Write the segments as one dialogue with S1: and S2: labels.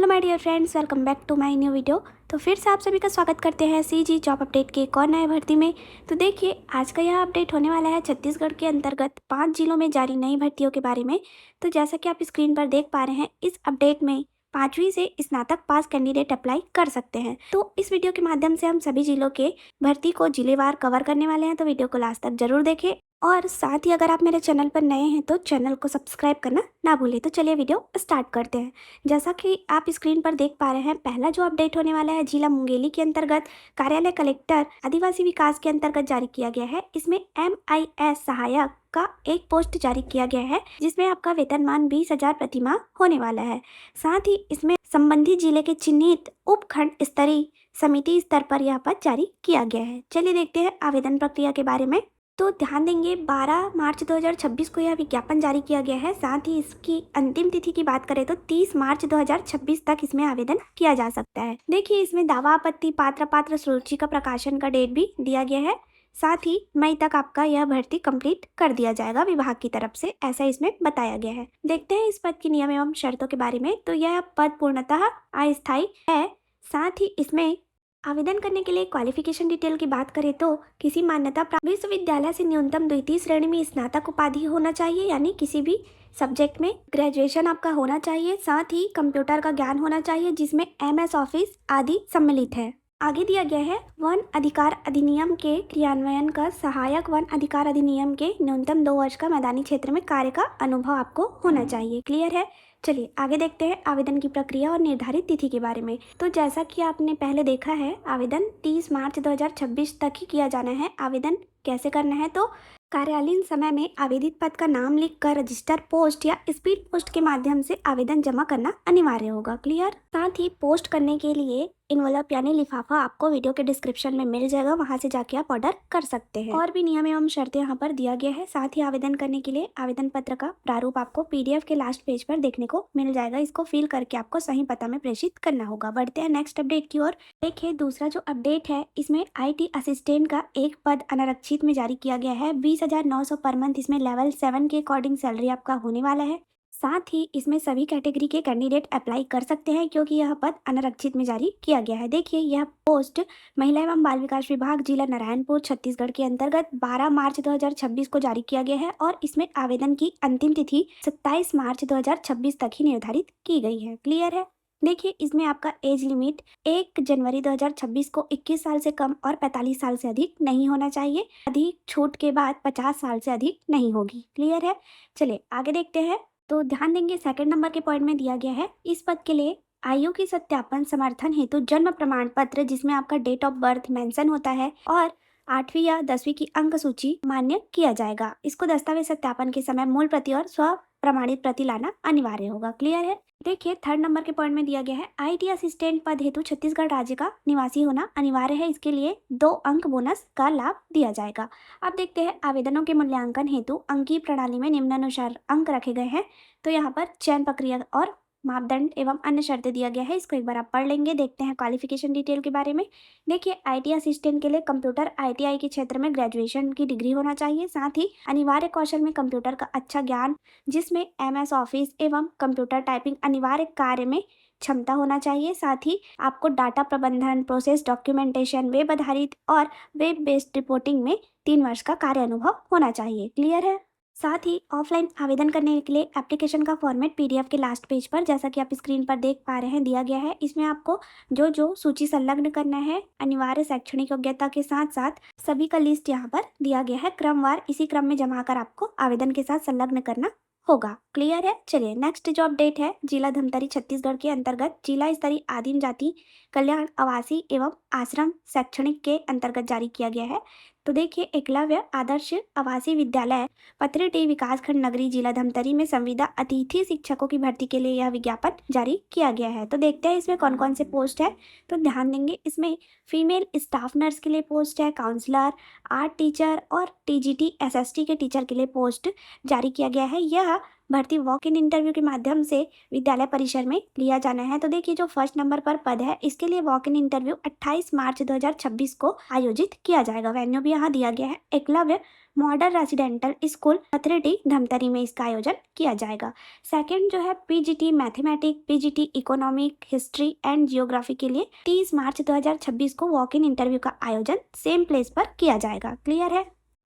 S1: Hello my dear friends, welcome back to my new video. तो फिर से आप सभी का स्वागत करते हैं सीजी जॉब अपडेट के एक और नए भर्ती में। तो देखिए, आज का यह अपडेट होने वाला है छत्तीसगढ़ के अंतर्गत 5 जिलों में जारी नई भर्तियों के बारे में। तो जैसा कि आप स्क्रीन पर देख पा रहे हैं, इस अपडेट में 5वीं से स्नातक पास कैंडिडेट अप्लाई कर सकते हैं। तो इस वीडियो के माध्यम से हम सभी जिलों के भर्ती को जिलेवार कवर करने वाले हैं, तो वीडियो को लास्ट तक जरूर देखें। और साथ ही अगर आप मेरे चैनल पर नए हैं तो चैनल को सब्सक्राइब करना ना भूलें। तो चलिए वीडियो स्टार्ट करते हैं। जैसा कि आप स्क्रीन पर देख पा रहे हैं, पहला जो अपडेट होने वाला है जिला मुंगेली के अंतर्गत कार्यालय कलेक्टर आदिवासी विकास के अंतर्गत जारी किया गया है। इसमें MIS सहायक का एक पोस्ट जारी किया गया है, जिसमें आपका वेतनमान 20,000 प्रतिमाह होने वाला है। साथ ही इसमें संबंधित जिले के चिन्हित उपखंड स्तरीय समिति स्तर पर यह पद जारी किया गया है। चलिए देखते हैं आवेदन प्रक्रिया के बारे में। तो ध्यान देंगे, 12 मार्च 2026 को यह विज्ञापन जारी किया गया है। साथ ही इसकी अंतिम तिथि की बात करें तो 30 मार्च 2026 तक इसमें आवेदन किया जा सकता है। देखिए, इसमें दावा आपत्ति पात्र सूची का प्रकाशन का डेट भी दिया गया है। साथ ही मई तक आपका यह भर्ती कंप्लीट कर दिया जाएगा विभाग की तरफ से, ऐसा इसमें बताया गया है। देखते हैं इस पद के नियम एवं शर्तों के बारे में। तो यह पद पूर्णतः अस्थायी है। साथ ही इसमें आवेदन करने के लिए क्वालिफिकेशन डिटेल की बात करें तो किसी मान्यता प्राप्त विश्वविद्यालय से न्यूनतम द्वितीय श्रेणी में स्नातक उपाधि होना चाहिए, यानी किसी भी सब्जेक्ट में ग्रेजुएशन आपका होना चाहिए। साथ ही कंप्यूटर का ज्ञान होना चाहिए, जिसमें MS ऑफिस आदि सम्मिलित है। आगे दिया गया है, वन अधिकार अधिनियम के क्रियान्वयन का सहायक वन अधिकार अधिनियम के न्यूनतम 2 वर्ष का मैदानी क्षेत्र में कार्य का अनुभव आपको होना चाहिए। क्लियर है? चलिए आगे देखते हैं आवेदन की प्रक्रिया और निर्धारित तिथि के बारे में। तो जैसा कि आपने पहले देखा है, आवेदन 30 मार्च 2026 तक ही किया जाना है। आवेदन कैसे करना है? तो कार्यालयीन समय में आवेदित पद का नाम लिखकर रजिस्टर पोस्ट या स्पीड पोस्ट के माध्यम से आवेदन जमा करना अनिवार्य होगा। क्लियर? साथ ही पोस्ट करने के लिए इनवलप यानी लिफाफा आपको वीडियो के डिस्क्रिप्शन में मिल जाएगा, वहां से जाके आप ऑर्डर कर सकते हैं। और भी नियम एवं शर्तें यहाँ पर दिया गया है। साथ ही आवेदन करने के लिए आवेदन पत्र का प्रारूप आपको PDF के लास्ट पेज पर देखने को मिल जाएगा। इसको फिल करके आपको सही पता में प्रेषित करना होगा। बढ़ते हैं नेक्स्ट अपडेट की ओर। देखिए, दूसरा जो अपडेट है, इसमें IT असिस्टेंट का एक पद अनारक्षित में जारी किया गया है। 20,900 पर मंथ इसमें लेवल 7 के अकॉर्डिंग सैलरी आपका होने वाला है। साथ ही इसमें सभी कैटेगरी के कैंडिडेट अप्लाई कर सकते हैं, क्योंकि यह पद अनारक्षित में जारी किया गया है। देखिए, यह पोस्ट महिला एवं बाल विकास विभाग जिला नारायणपुर छत्तीसगढ़ के अंतर्गत 12 मार्च 2026 को जारी किया गया है और इसमें आवेदन की अंतिम तिथि 27 मार्च 2026 तक ही निर्धारित की गई है। क्लियर है? देखिए, इसमें आपका एज लिमिट 1 जनवरी 2026 को 21 साल से कम और 45 साल से अधिक नहीं होना चाहिए। अधिक छूट के बाद 50 साल से अधिक नहीं होगी। क्लियर है? चलिए आगे देखते हैं। तो ध्यान देंगे, सेकंड नंबर के पॉइंट में दिया गया है, इस पद के लिए आयु की सत्यापन समर्थन हेतु जन्म प्रमाण पत्र, जिसमें आपका डेट ऑफ बर्थ मेंशन होता है और 8वीं या 10वीं की अंक सूची मान्य किया जाएगा। इसको दस्तावेज सत्यापन के समय मूल प्रति और स्व प्रमाणित प्रति लाना अनिवार्य होगा। क्लियर है? देखिए, थर्ड नंबर के पॉइंट में दिया गया है, IT असिस्टेंट पद हेतु छत्तीसगढ़ राज्य का निवासी होना अनिवार्य है। इसके लिए 2 अंक बोनस का लाभ दिया जाएगा। अब देखते हैं आवेदनों के मूल्यांकन हेतु अंकीय प्रणाली में निम्नानुसार अंक रखे गए हैं। तो यहाँ पर चयन प्रक्रिया और मापदंड एवं अन्य शर्तें दिया गया है। इसको एक बार आप पढ़ लेंगे। देखते हैं क्वालिफिकेशन डिटेल के बारे में। देखिए, IT असिस्टेंट के लिए कंप्यूटर ITI के क्षेत्र में ग्रेजुएशन की डिग्री होना चाहिए। साथ ही अनिवार्य कौशल में कंप्यूटर का अच्छा ज्ञान, जिसमें MS ऑफिस एवं कंप्यूटर टाइपिंग अनिवार्य कार्य में क्षमता होना चाहिए। साथ ही आपको डाटा प्रबंधन, प्रोसेस डॉक्यूमेंटेशन, वेब आधारित और वेब बेस्ड रिपोर्टिंग में 3 वर्ष का कार्य अनुभव होना चाहिए। क्लियर है? साथ ही ऑफलाइन आवेदन करने के लिए एप्लीकेशन का फॉर्मेट PDF के लास्ट पेज पर, जैसा कि आप स्क्रीन पर देख पा रहे हैं, दिया गया है। इसमें आपको जो जो सूची संलग्न करना है, अनिवार्य शैक्षणिक योग्यता के साथ साथ सभी का लिस्ट यहाँ पर दिया गया है। क्रमवार इसी क्रम में जमा कर आपको आवेदन के साथ संलग्न करना होगा। क्लियर है? चलिए नेक्स्ट जो अपडेट है, जिला धमतरी छत्तीसगढ़ के अंतर्गत जिला स्तरीय आदिम जाति कल्याण आवासीय एवं आश्रम शैक्षणिक के अंतर्गत जारी किया गया है। तो देखिए, एकलव्य आदर्श आवासीय विद्यालय पथरेटी विकासखंड नगरी जिला धमतरी में संविदा अतिथि शिक्षकों की भर्ती के लिए यह विज्ञापन जारी किया गया है। तो देखते हैं इसमें कौन कौन से पोस्ट है। तो ध्यान देंगे, इसमें फीमेल स्टाफ नर्स के लिए पोस्ट है, काउंसलर, आर्ट टीचर और TGT SST के टीचर के लिए पोस्ट जारी किया गया है। यह भर्ती वॉक इन इंटरव्यू के माध्यम से विद्यालय परिसर में लिया जाना है। तो देखिए, जो फर्स्ट नंबर पर पद है, इसके लिए वॉक इन इंटरव्यू 28 मार्च 2026 को आयोजित किया जाएगा। वेन्यू भी यहाँ दिया गया है, Eklavya modern residential school authority Dhamtari में इसका आयोजन किया जाएगा। सेकंड जो है PGT mathematics, PGT economic, history and geography के लिए 30 मार्च 2026 को वॉक इन इंटरव्यू का आयोजन सेम प्लेस पर किया जाएगा। क्लियर है?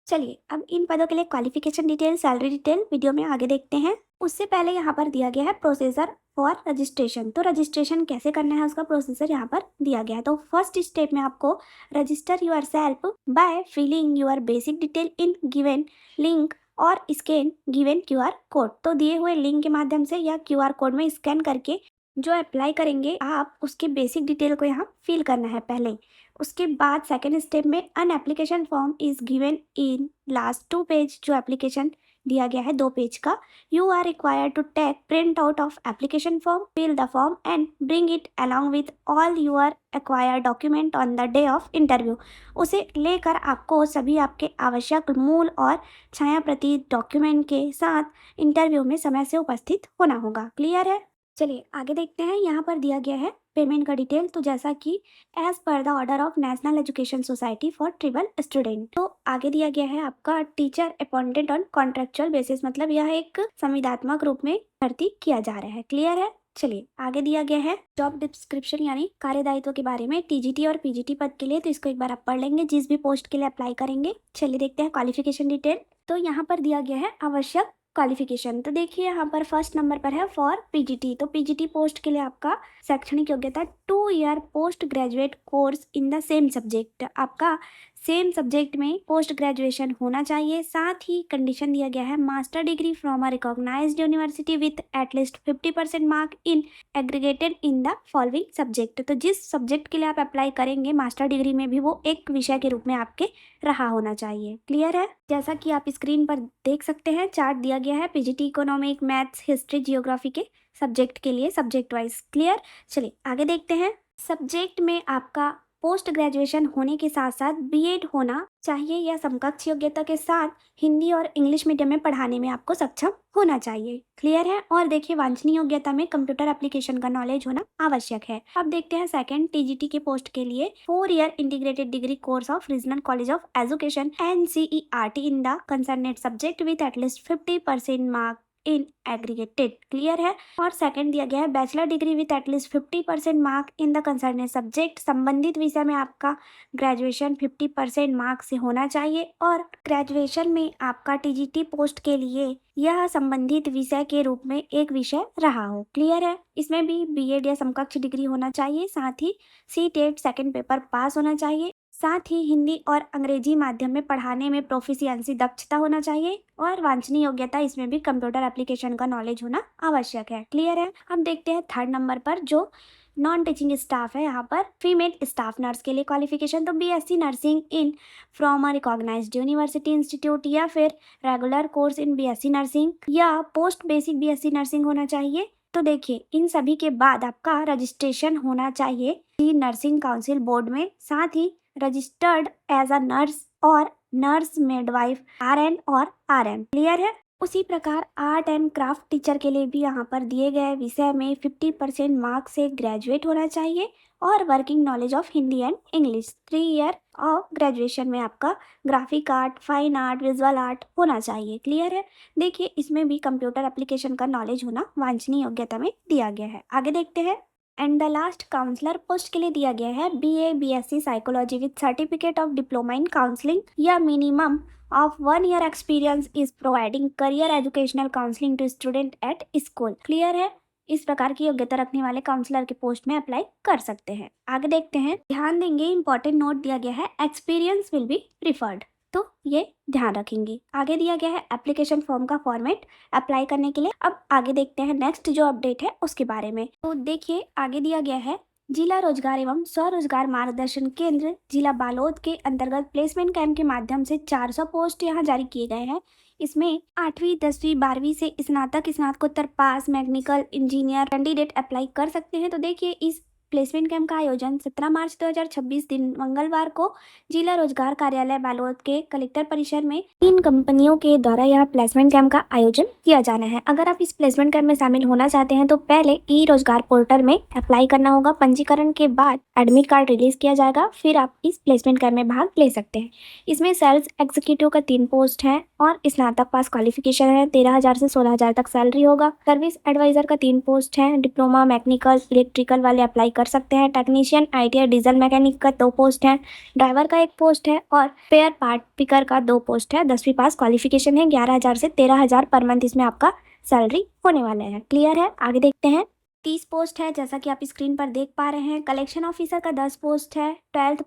S1: चलिए अब इन पदों के लिए qualification detail, salary detail video में आगे देखते हैं। उससे पहले यहाँ पर दिया गया है प्रोसीजर फॉर रजिस्ट्रेशन। तो रजिस्ट्रेशन कैसे करना है उसका प्रोसीजर यहाँ पर दिया गया है। तो फर्स्ट स्टेप में आपको register yourself by filling your basic detail in given link और स्कैन गिवन क्यूआर कोड। तो दिए हुए लिंक के माध्यम से या क्यूआर कोड में स्कैन करके जो अप्लाई करेंगे आप उसके बेसिक डिटेल को यहाँ फिल करना है पहले। उसके बाद सेकेंड स्टेप में an application form is given in last 2 page. जो एप्लीकेशन दिया गया है 2 पेज का, you are required to take print out of application form, fill the form and bring it along with all your acquired document on the day of interview. उसे लेकर आपको सभी आपके आवश्यक मूल और छाया प्रति डॉक्यूमेंट के साथ इंटरव्यू में समय से उपस्थित होना होगा। क्लियर है? चलिए आगे देखते हैं। यहाँ पर दिया गया है पेमेंट का डिटेल। तो जैसा कि as per the order of national education society for tribal student, तो आगे दिया गया है आपका teacher appointed on contractual basis, मतलब यह एक संविदात्मक रूप में भर्ती किया जा रहा है। क्लियर है? चलिए आगे दिया गया है जॉब डिस्क्रिप्शन यानी कार्यदायित्व के बारे में टीजीटी और पीजीटी पद के लिए। तो इसको एक बार आप पढ़ लेंगे जिस भी पोस्ट के लिए अप्लाई करेंगे। चलिए देखते हैं क्वालिफिकेशन डिटेल। तो यहाँ पर दिया गया है आवश्यक क्वालिफिकेशन। तो देखिए यहाँ पर फर्स्ट नंबर पर है फॉर पीजीटी। तो पीजीटी पोस्ट के लिए आपका शैक्षणिक योग्यता 2 year post graduate course in the same subject. आपका सेम सब्जेक्ट में पोस्ट ग्रेजुएशन होना चाहिए। साथ ही कंडीशन दिया गया है master degree from a recognised university with at least 50% mark in aggregated in the following subject. तो जिस सब्जेक्ट के लिए आप अप्लाई करेंगे मास्टर डिग्री में भी वो एक विषय के रूप में आपके रहा होना चाहिए। क्लियर है? जैसा कि आप स्क्रीन पर देख सकते हैं चार्ट दिया गया है PGT economic, maths, history, geography के सब्जेक्ट के लिए सब्जेक्ट वाइज। क्लियर? चलिए आगे देखते हैं। सब्जेक्ट में आपका पोस्ट ग्रेजुएशन होने के साथ साथ बीएड होना चाहिए या समकक्ष योग्यता के साथ हिंदी और इंग्लिश मीडियम में पढ़ाने में आपको सक्षम होना चाहिए। क्लियर है? और देखिए वांछनीय योग्यता में कंप्यूटर एप्लीकेशन का नॉलेज होना आवश्यक है। अब देखते हैं सेकंड टीजीटी के पोस्ट के लिए 4 year integrated degree course of regional college of education NCERT in the concerned subject with at least 50% mark in aggregated. Clear है? और सेकंड दिया गया है bachelor degree with at least 50% mark in the concerned subject. संबंधित विषय में आपका ग्रेजुएशन 50% मार्क से होना चाहिए और ग्रेजुएशन में आपका टीजीटी पोस्ट के लिए यह संबंधित विषय के रूप में एक विषय रहा हो। क्लियर है? इसमें भी बीएड या समकक्ष डिग्री होना चाहिए। साथ ही CTET सेकंड पेपर पास होना चाहिए। साथ ही हिंदी और अंग्रेजी माध्यम में पढ़ाने में प्रोफिशिएंसी दक्षता होना चाहिए और वांछनीय योग्यता इसमें भी कंप्यूटर एप्लीकेशन का नॉलेज होना आवश्यक है। क्लियर है? अब देखते हैं थर्ड नंबर पर जो नॉन टीचिंग स्टाफ है यहाँ पर फीमेल स्टाफ नर्स के लिए क्वालिफिकेशन। तो BSc nursing in from a recognised university institute या फिर regular course in BSc nursing या पोस्ट बेसिक BSc नर्सिंग होना चाहिए। तो देखिए इन सभी के बाद आपका रजिस्ट्रेशन होना चाहिए नर्सिंग काउंसिल बोर्ड में। साथ ही रजिस्टर्ड एज अ नर्स और नर्स मिडवाइफ RN और RM। क्लियर है? उसी प्रकार आर्ट एंड क्राफ्ट टीचर के लिए भी यहाँ पर दिए गए विषय में 50% मार्क्स से ग्रेजुएट होना चाहिए और working knowledge of Hindi and English. 3 year of graduation में आपका graphic art, fine art, visual art होना चाहिए। क्लियर है? देखिए इसमें भी कंप्यूटर एप्लीकेशन का नॉलेज होना वांछनीय योग्यता में दिया गया है। आगे देखते हैं। And the last counsellor post के लिए दिया गया है BA BSc psychology with certificate of diploma in counselling या minimum of 1 year experience is providing career educational counseling to student at school। Clear है? इस प्रकार की योग्यता रखने वाले काउंसलर के पोस्ट में अप्लाई कर सकते हैं। आगे देखते हैं। ध्यान देंगे इंपॉर्टेंट नोट दिया गया है एक्सपीरियंस विल बी प्रिफर्ड, तो ये ध्यान रखेंगे। आगे दिया गया है एप्लीकेशन फॉर्म का फॉर्मेट अप्लाई करने के लिए। अब आगे देखते हैं नेक्स्ट जो अपडेट है उसके बारे में। तो देखिए आगे दिया गया है जिला रोजगार एवं स्वरोजगार मार्गदर्शन केंद्र जिला बालोद के अंतर्गत प्लेसमेंट कैंप के माध्यम से 400 पोस्ट यहाँ जारी किए गए हैं। इसमें 8वीं 10वीं 12वीं से स्नातक स्नातकोत्तर पास मैकेनिकल इंजीनियर कैंडिडेट अप्लाई कर सकते हैं। तो देखिए इस प्लेसमेंट कैंप का आयोजन 17 मार्च 2026 दिन मंगलवार को जिला रोजगार कार्यालय बालोद के कलेक्टर परिसर में 3 कंपनियों के द्वारा यह प्लेसमेंट कैंप का आयोजन किया जाना है। अगर आप इस प्लेसमेंट कैंप में शामिल होना चाहते हैं तो पहले ई रोजगार पोर्टल में अप्लाई करना होगा। पंजीकरण के बाद एडमिट कार्ड रिलीज किया जाएगा, फिर आप इस प्लेसमेंट कैंप में भाग ले सकते हैं। इसमें सेल्स एग्जीक्यूटिव का 3 पोस्ट है और स्नातक पास क्वालिफिकेशन है। 13,000 से 16,000 तक सैलरी होगा। सर्विस एडवाइजर का 3 पोस्ट है। डिप्लोमा मैकेनिकल इलेक्ट्रिकल वाले अप्लाई कर सकते हैं। टेक्नीशियन ITI डीजल मैकेनिक का 2 पोस्ट है। ड्राइवर का 1 पोस्ट है और स्पेयर पार्ट पिकर का 2 पोस्ट है। 10वीं पास क्वालिफिकेशन है। 11,000 से 13,000 पर मंथ इसमें आपका सैलरी होने वाला है। क्लियर है? आगे देखते हैं। 30 पोस्ट है जैसा कि आप स्क्रीन पर देख पा रहे हैं। कलेक्शन ऑफिसर का 10 पोस्ट है। 10th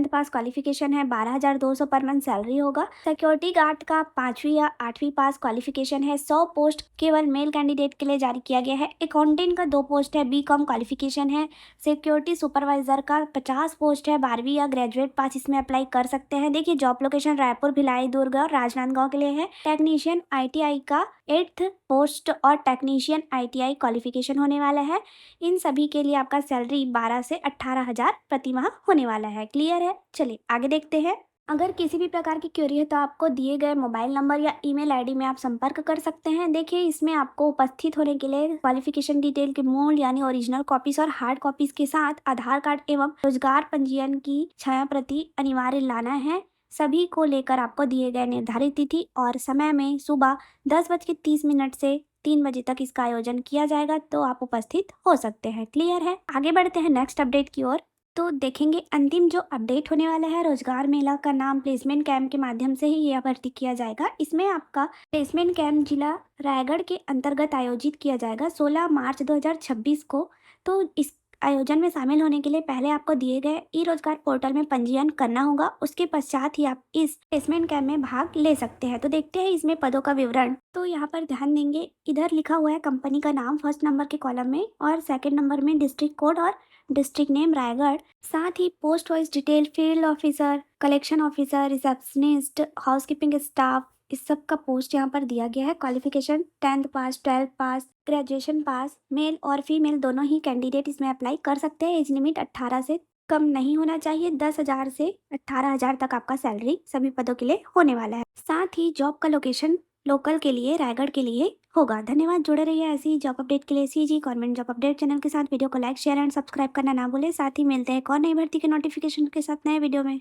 S1: पास क्वालिफिकेशन है। 12,200 पर मंथ सैलरी होगा। सिक्योरिटी गार्ड का 5वीं या 8वीं पास क्वालिफिकेशन है। 100 पोस्ट केवल मेल कैंडिडेट के लिए जारी किया गया है। अकाउंटेंट का 2 पोस्ट है। BCom क्वालिफिकेशन है। सिक्योरिटी सुपरवाइजर का 50 पोस्ट है। 12वीं या ग्रेजुएट पास इसमें अप्लाई कर सकते हैं। देखिए जॉब लोकेशन रायपुर, भिलाई, दुर्ग और राजनांदगांव के लिए है। टेक्नीशियन ITI का 8th पोस्ट और टेक्नीशियन ITI क्वालिफिकेशन होने वाला है। इन सभी के लिए आपका सैलरी 12 से 18,000 प्रति माह होने वाला है। क्लियर है? चलिए आगे देखते हैं। अगर किसी भी प्रकार की क्वेरी है तो आपको दिए गए मोबाइल नंबर या ईमेल ID में आप संपर्क कर सकते हैं। देखिए इसमें आपको उपस्थित होने के लिए क्वालिफिकेशन डिटेल के मूल यानी ओरिजिनल कॉपीज और हार्ड कॉपीज के साथ आधार कार्ड एवं रोजगार पंजीयन की छाया प्रति अनिवार्य लाना है। सभी को लेकर आपको दिए गए निर्धारित तिथि और समय में सुबह 10:30 से 3 बजे तक इसका आयोजन किया जाएगा, तो आप उपस्थित हो सकते हैं। क्लियर है? आगे बढ़ते हैं नेक्स्ट अपडेट की ओर। तो देखेंगे अंतिम जो अपडेट होने वाला है रोजगार मेला का नाम प्लेसमेंट कैंप के माध्यम से ही यह भर्ती किया जाएगा। इसमें आपका प्लेसमेंट कैंप जिला रायगढ़ के अंतर्गत आयोजित किया जाएगा 16 मार्च 2026 को। तो इस आयोजन में शामिल होने के लिए पहले आपको दिए गए ई रोजगार पोर्टल में पंजीयन करना होगा। उसके पश्चात ही आप इस प्लेसमेंट कैंप में भाग ले सकते हैं। तो देखते हैं इसमें पदों का विवरण। तो यहाँ पर ध्यान देंगे, इधर लिखा हुआ है कंपनी का नाम फर्स्ट नंबर के कॉलम में और सेकंड नंबर में डिस्ट्रिक्ट कोड और डिस्ट्रिक्ट नेम रायगढ़। साथ ही post wise detail, field officer, collection officer, receptionist, housekeeping staff, इस सब का पोस्ट यहाँ पर दिया गया है। क्वालिफिकेशन 10th पास, 12th पास, ग्रेजुएशन पास, मेल और फीमेल दोनों ही कैंडिडेट इसमें अप्लाई कर सकते हैं। एज लिमिट 18 से कम नहीं होना चाहिए। 10,000 से 18,000 तक आपका सैलरी सभी पदों के लिए होने वाला है। साथ ही जॉब का लोकेशन लोकल के लिए रायगढ़ के लिए होगा। धन्यवाद। जुड़े रहिए ऐसी ही जॉब अपडेट के लिए CG government job update channel के साथ। वीडियो को लाइक, शेयर एंड सब्सक्राइब करना ना भूलें। साथ ही मिलते हैं एक और नई भर्ती के नोटिफिकेशन के साथ नए वीडियो में।